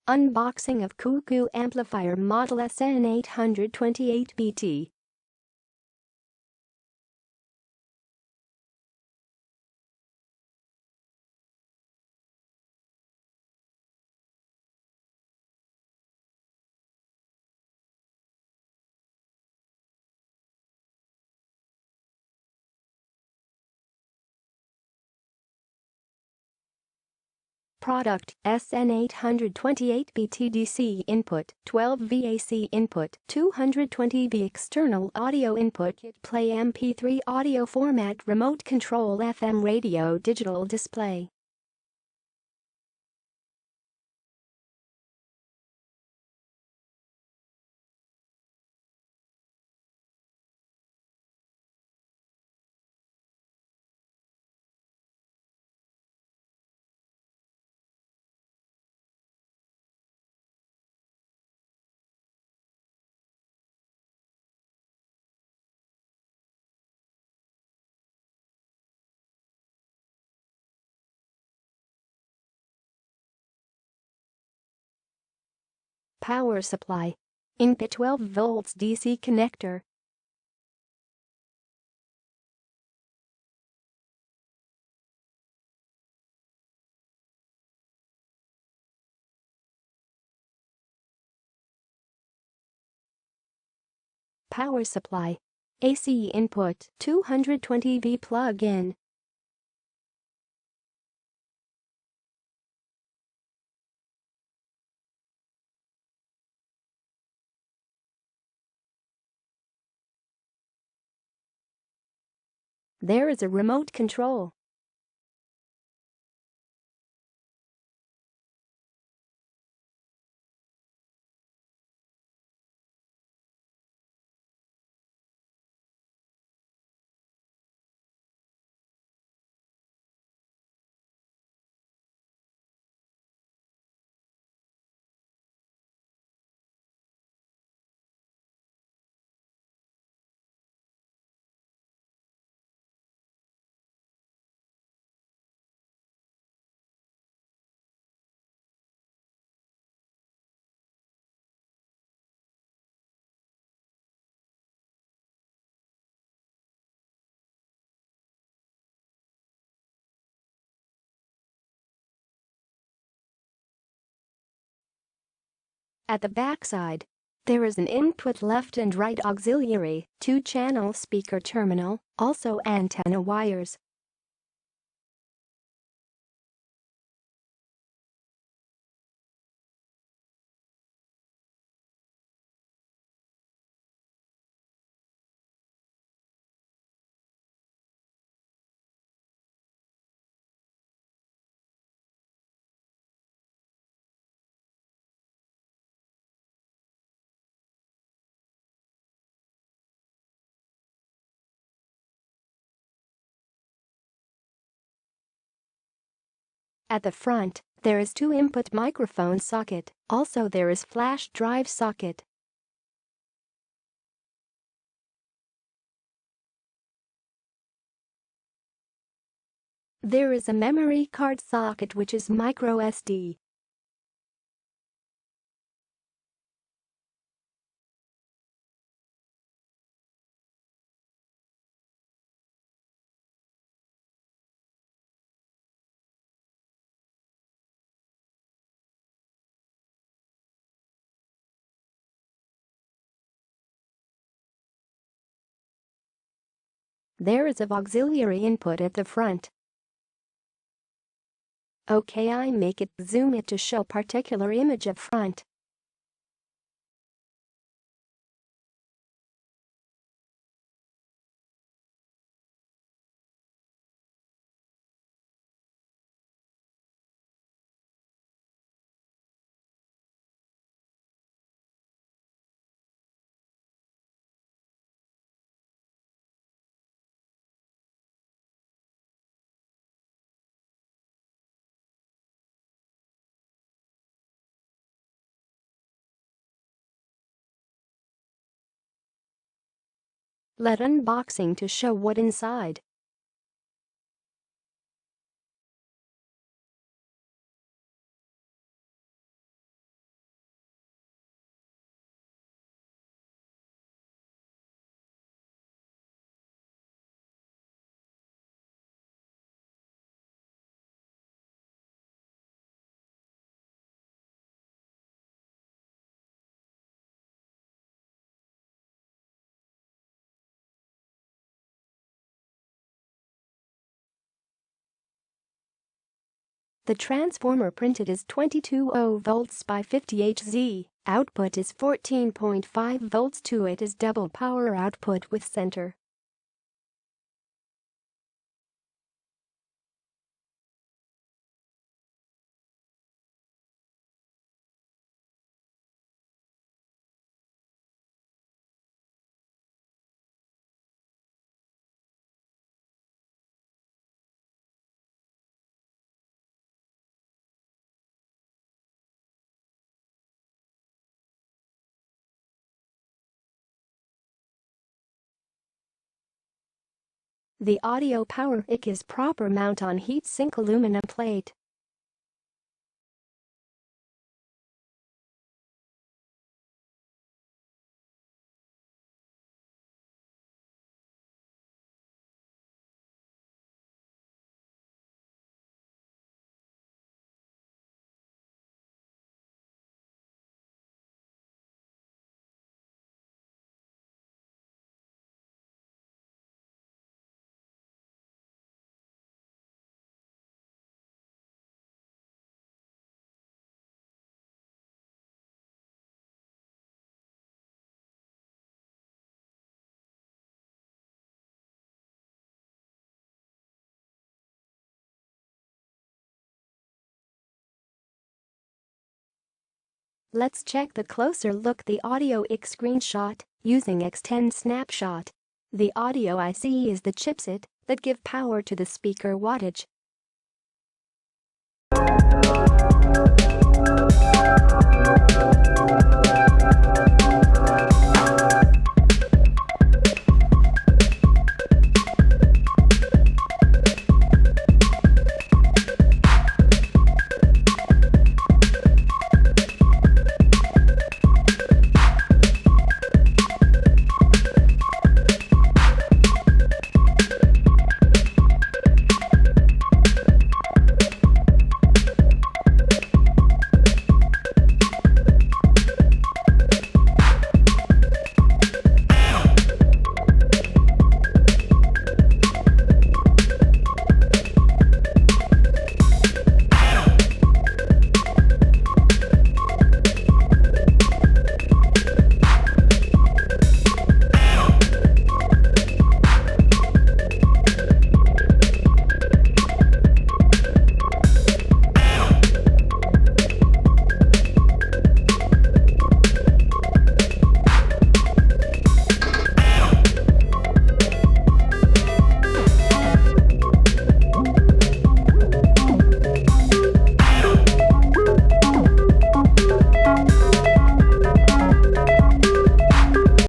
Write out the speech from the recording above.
Unboxing of Kuku Amplifier Model SN-828BT. Product: SN-828BT DC input, 12 VAC input, 220V external audio input, play MP3 audio format, remote control FM radio, digital display. Power supply. Input 12 volts DC connector. Power supply. AC input, 220V plug-in. There is a remote control. At the backside, there is an input left and right auxiliary, 2-channel speaker terminal, also antenna wires. At the front, there is 2 input microphone socket, also there is flash drive socket. There is a memory card socket which is micro SD. There is a auxiliary input at the front. Okay, I make it zoom it to show particular image of front. Let unboxing to show what inside. The transformer printed is 22.0 volts by 50 Hz. Output is 14.5 volts to it is double power output with center. The audio power IC is proper mount on heatsink aluminum plate. Let's check the closer look the audio IC screenshot using X10 snapshot. The audio IC is the chipset that give power to the speaker wattage.